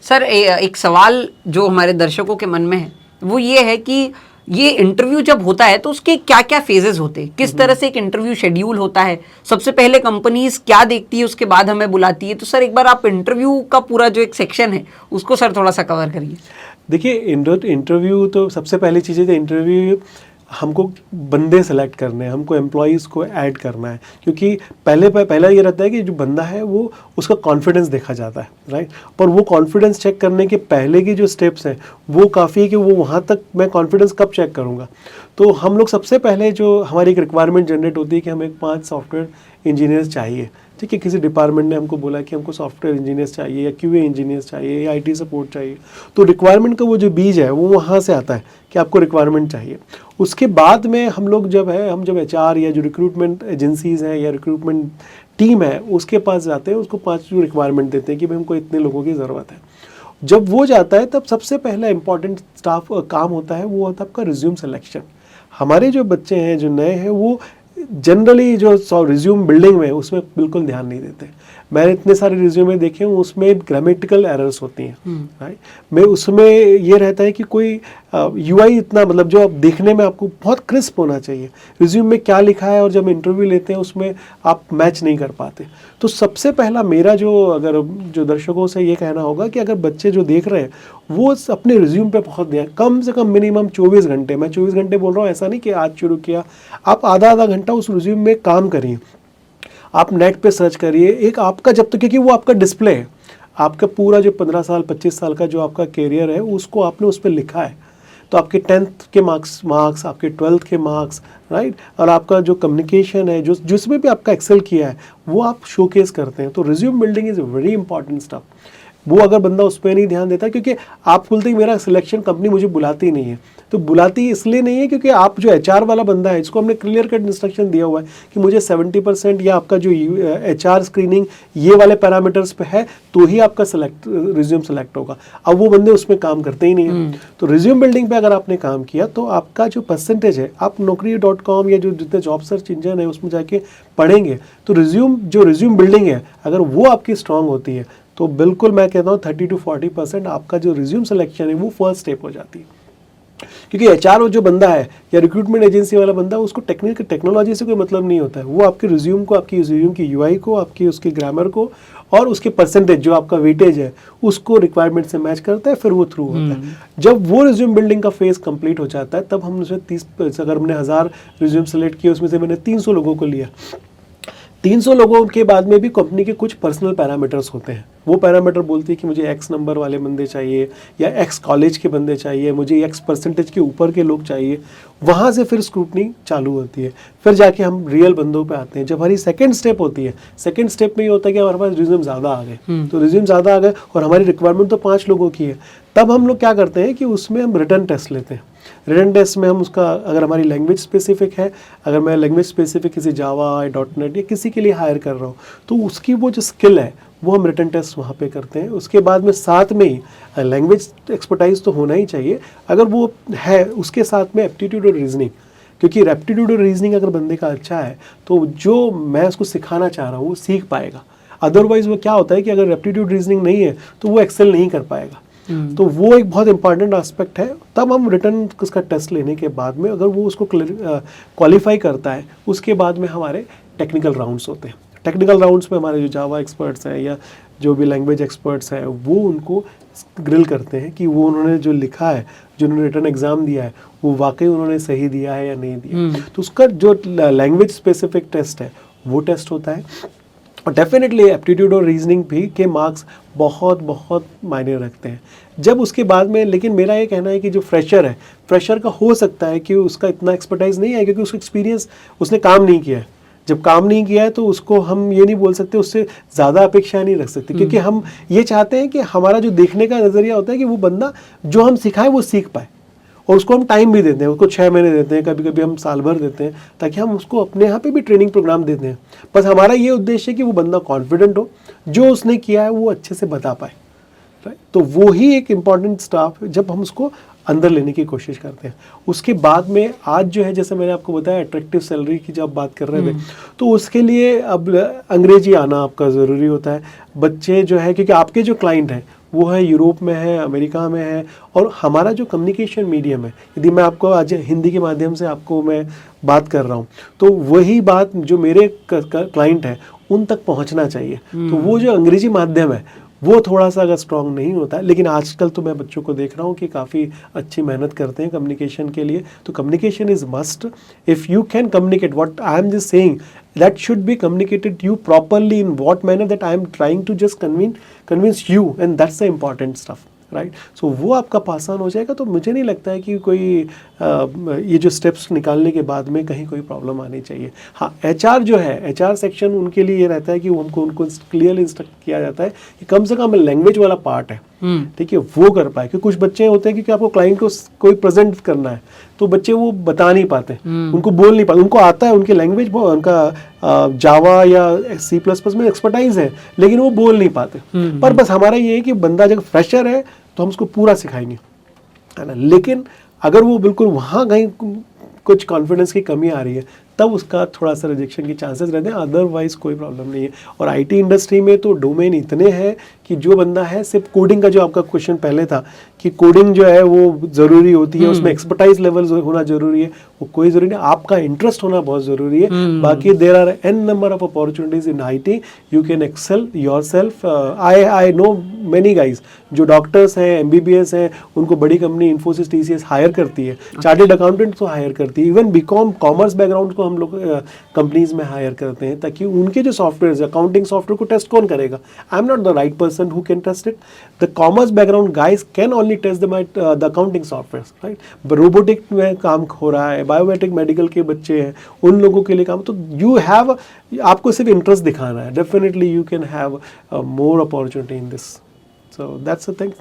Sir एक सवाल जो हमारे दर्शकों के मन में है वो ये है कि ये इंटरव्यू जब होता है तो उसके क्या क्या फेजेस होते हैं, किस तरह से एक इंटरव्यू शेड्यूल होता है, सबसे पहले कंपनीज क्या देखती है, उसके बाद हमें बुलाती है। तो सर एक बार आप इंटरव्यू का पूरा जो एक सेक्शन है उसको सर थोड़ा सा कवर करिए। देखिए, इंटरव्यू तो सबसे पहली चीज़ है, इंटरव्यू हमको बंदे सेलेक्ट करने हैं, हमको एम्प्लॉयज़ को ऐड करना है, क्योंकि पहला ये रहता है कि जो बंदा है वो उसका कॉन्फिडेंस देखा जाता है, राइट। पर वो कॉन्फिडेंस चेक करने के पहले की जो स्टेप्स हैं वो काफ़ी है कि वो वहाँ तक मैं कॉन्फिडेंस कब चेक करूँगा। तो हम लोग सबसे पहले जो हमारी एक रिक्वायरमेंट जनरेट होती है कि हमें 5 सॉफ्टवेयर इंजीनियर्स चाहिए, ठीक है। किसी डिपार्टमेंट ने हमको बोला कि हमको सॉफ्टवेयर इंजीनियर्स चाहिए या क्यूए इंजीनियर्स चाहिए या आईटी सपोर्ट चाहिए, तो रिक्वायरमेंट का वो जो बीज है वो वहाँ से आता है कि आपको रिक्वायरमेंट चाहिए। उसके बाद में हम लोग जब एचआर या जो रिक्रूटमेंट एजेंसीज हैं या रिक्रूटमेंट टीम है उसके पास जाते हैं, उसको 5 जो रिक्वायरमेंट देते हैं कि भाई हमको इतने लोगों की ज़रूरत है। जब वो जाता है तब सबसे पहला इंपॉर्टेंट स्टाफ काम होता है वो होता है आपका रिज्यूम सिलेक्शन। हमारे जो बच्चे हैं जो नए हैं वो जनरली जो रिज्यूम बिल्डिंग में उसमें बिल्कुल ध्यान नहीं देते। मैंने इतने सारे रिज्यूमे देखे हैं उसमें ग्रामेटिकल एरर्स होती हैं, राइट। मैं उसमें ये रहता है कि कोई यूआई इतना मतलब जो आप देखने में आपको बहुत क्रिस्प होना चाहिए, रिज्यूम में क्या लिखा है और जब इंटरव्यू लेते हैं उसमें आप मैच नहीं कर पाते। तो सबसे पहला मेरा जो दर्शकों से ये कहना होगा कि अगर बच्चे जो देख रहे हैं वो अपने रिज्यूम पे बहुत ध्यान, कम से कम मिनिमम 24 घंटे, मैं 24 घंटे बोल रहा हूँ, ऐसा नहीं कि आज शुरू किया, आप आधा घंटा उस रिज्यूम में काम करिए। आप नेट पे सर्च करिए, एक आपका जब तक, क्योंकि वो आपका डिस्प्ले है, आपका पूरा जो 15 साल 25 साल का जो आपका कैरियर है उसको आपने उस पर लिखा है। तो आपके 10th के मार्क्स आपके 12th के मार्क्स, राइट, और आपका जो कम्युनिकेशन है, जो जिसमें भी आपका एक्सेल किया है वो आप शोकेस करते हैं। तो resume building is very important stuff. वो अगर बंदा उस पर नहीं ध्यान देता, क्योंकि आप बोलते हैं मेरा सिलेक्शन कंपनी मुझे बुलाती नहीं है, तो बुलाती इसलिए नहीं है क्योंकि आप जो एचआर वाला बंदा है इसको हमने क्लियर कट इंस्ट्रक्शन दिया हुआ है कि मुझे 70% या आपका जो एचआर स्क्रीनिंग ये वाले पैरामीटर्स पे है तो ही आपका रिज्यूम सेलेक्ट होगा। अब वो बंदे उसमें काम करते ही नहीं है। तो रिज्यूम बिल्डिंग पे अगर आपने काम किया तो आपका जो परसेंटेज है, आप Naukri.com या जो जितने जॉब सर्च इंजन है उसमें जाके पढ़ेंगे तो रिज्यूम बिल्डिंग है अगर वो आपकी स्ट्रांग होती है तो बिल्कुल मैं कहता हूँ 30 to 40% आपका जो रिज्यूम सिलेक्शन है वो फर्स्ट स्टेप हो जाती है। क्योंकि एचआर जो बंदा है या रिक्रूटमेंट एजेंसी वाला बंदा, उसको टेक्नोलॉजी से कोई मतलब नहीं होता है। वो आपके रिज्यूम को, आपकी रिज्यूम की यूआई को, आपकी उसकी ग्रामर को और उसके परसेंटेज जो आपका वेटेज है उसको रिक्वायरमेंट से मैच करता है, फिर वो थ्रू होता है। जब वो रिज्यूम बिल्डिंग का फेज कंप्लीट हो जाता है तब हम उसमें 30, अगर हमने 1000 रिज्यूम सेलेक्ट किए उसमें से मैंने 300 लोगों को लिया, 300 लोगों के बाद में भी कंपनी के कुछ पर्सनल पैरामीटर्स होते हैं। वो पैरामीटर बोलती है कि मुझे एक्स नंबर वाले बंदे चाहिए या एक्स कॉलेज के बंदे चाहिए, मुझे एक्स परसेंटेज के ऊपर के लोग चाहिए। वहाँ से फिर स्क्रूटनी चालू होती है, फिर जाके हम रियल बंदों पे आते हैं। जब हमारी सेकंड स्टेप होती है, सेकंड स्टेप में ये होता है कि हमारे पास रिज्यूम ज़्यादा आ गए, तो रिज्यूम ज़्यादा आ गए और हमारी रिक्वायरमेंट तो 5 लोगों की है, तब हम लोग क्या करते हैं कि उसमें हम रिटर्न टेस्ट लेते हैं। रिटर्न टेस्ट में हम उसका, अगर हमारी लैंग्वेज स्पेसिफिक है, अगर मैं लैंग्वेज स्पेसिफिक किसी जावा या .NET या किसी के लिए हायर कर रहा हूँ तो उसकी वो जो स्किल है वो हम रिटर्न टेस्ट वहाँ पे करते हैं। उसके बाद में साथ में ही लैंग्वेज एक्सपर्टाइज तो होना ही चाहिए, अगर वो है उसके साथ में एप्टीट्यूड और रीजनिंग, क्योंकि एप्टीट्यूड और रीजनिंग अगर बंदे का अच्छा है तो जो मैं उसको सिखाना चाह रहा हूँ वो सीख पाएगा। अदरवाइज वो क्या होता है कि अगर एप्टीट्यूड रीजनिंग नहीं है तो वो एक्सेल नहीं कर पाएगा। तो वो एक बहुत इंपॉर्टेंट एस्पेक्ट है। तब हम रिटर्न उसका टेस्ट लेने के बाद में अगर वो उसको क्वालिफाई करता है, उसके बाद में हमारे टेक्निकल राउंड्स होते हैं। टेक्निकल राउंड्स में हमारे जो जावा एक्सपर्ट्स हैं या जो भी लैंग्वेज एक्सपर्ट्स हैं वो उनको ग्रिल करते हैं कि वो उन्होंने जो लिखा है, जो उन्होंने रिटर्न एग्जाम दिया है वो वाकई उन्होंने सही दिया है या नहीं दिया। तो उसका जो लैंग्वेज स्पेसिफिक टेस्ट है वो टेस्ट होता है। और डेफिनेटली एप्टीट्यूड और रीजनिंग भी के मार्क्स बहुत बहुत मायने रखते हैं। जब उसके बाद में, लेकिन मेरा ये कहना है कि जो फ्रेशर है, फ्रेशर का हो सकता है कि उसका इतना एक्सपर्टाइज नहीं है क्योंकि उसका एक्सपीरियंस, उसने काम नहीं किया है। जब काम नहीं किया है तो उसको हम ये नहीं बोल सकते, उससे ज़्यादा अपेक्षा नहीं रख सकते, क्योंकि हम ये चाहते हैं कि हमारा जो देखने का नज़रिया होता है कि वो बंदा जो हम सिखाएं वो सीख पाए। और उसको हम टाइम भी देते हैं, उसको 6 महीने देते हैं, कभी कभी हम साल भर देते हैं, ताकि हम उसको अपने यहाँ पे भी ट्रेनिंग प्रोग्राम देते हैं। बस हमारा ये उद्देश्य है कि वो बंदा कॉन्फिडेंट हो, जो उसने किया है वो अच्छे से बता पाए। राइट, तो वो ही एक इम्पॉर्टेंट स्टाफ है जब हम उसको अंदर लेने की कोशिश करते हैं। उसके बाद में आज जो है, जैसे मैंने आपको बताया अट्रैक्टिव सैलरी की जब बात कर रहे थे, तो उसके लिए अब अंग्रेजी आना आपका ज़रूरी होता है। बच्चे जो है, क्योंकि आपके जो क्लाइंट हैं वो है यूरोप में है, अमेरिका में है। और हमारा जो कम्युनिकेशन मीडियम है, यदि मैं आपको आज हिंदी के माध्यम से आपको मैं बात कर रहा हूँ, तो वही बात जो मेरे क्लाइंट है उन तक पहुँचना चाहिए। तो वो जो अंग्रेजी माध्यम है वो थोड़ा सा अगर स्ट्रॉन्ग नहीं होता है, लेकिन आजकल तो मैं बच्चों को देख रहा हूँ कि काफ़ी अच्छी मेहनत करते हैं कम्युनिकेशन के लिए। तो communication is must. If you can communicate what I am just saying, that should be communicated to you properly in what manner that I am trying to just convince you, and that's the important stuff, right? So वो आपका pass on हो जाएगा। तो मुझे नहीं लगता है कि कोई ये जो स्टेप्स निकालने के बाद में कहीं कोई प्रॉब्लम आनी चाहिए। हाँ, HR जो है, HR सेक्शन उनके लिए ये रहता है कि उनको क्लियरली इंस्ट्रक्ट किया जाता है कि कम से कम लैंग्वेज वाला पार्ट है, ठीक है, वो कर पाए। क्योंकि कुछ बच्चे होते हैं क्योंकि आपको क्लाइंट को कोई प्रेजेंट करना है, तो बच्चे वो बता नहीं पाते, उनको बोल नहीं पाते। उनको आता है, उनकी लैंग्वेज, उनका जावा या C++ में एक्सपर्टाइज है, लेकिन वो बोल नहीं पाते। पर बस हमारा ये है कि बंदा जब फ्रेशर है तो हम उसको पूरा सिखाएंगे, है ना। लेकिन अगर वो बिल्कुल वहाँ कहीं कुछ कॉन्फिडेंस की कमी आ रही है, तब उसका थोड़ा सा रिजेक्शन के चांसेस रहते हैं। अदरवाइज कोई प्रॉब्लम नहीं है। और IT इंडस्ट्री में तो डोमेन इतने हैं कि जो बंदा है, सिर्फ कोडिंग का, जो आपका क्वेश्चन पहले था कि कोडिंग जो है वो ज़रूरी होती है, उसमें एक्सपर्टाइज लेवल होना ज़रूरी है, वो कोई ज़रूरी नहीं। आपका इंटरेस्ट होना बहुत ज़रूरी है। बाकी there are n number of opportunities in IT, you can excel yourself. I know many guys जो डॉक्टर्स हैं, MBBS हैं, उनको बड़ी कंपनी इन्फोसिस, TCS हायर करती है, चार्टेड अकाउंटेंट को हायर करती है, इवन BCom कॉमर्स बैकग्राउंड को हम लोग कंपनीज में हायर करते हैं, ताकि उनके जो सॉफ्टवेयर, अकाउंटिंग सॉफ्टवेयर को टेस्ट कौन करेगा? I am not the right person who can test it. The commerce background guys can only test the accounting software, right. Robotic में काम हो रहा है, बायोमेट्रिक मेडिकल के बच्चे हैं, उन लोगों के लिए काम। तो यू हैव, आपको सिर्फ इंटरेस्ट दिखाना है, definitely you can have more opportunity in this. So that's the thing.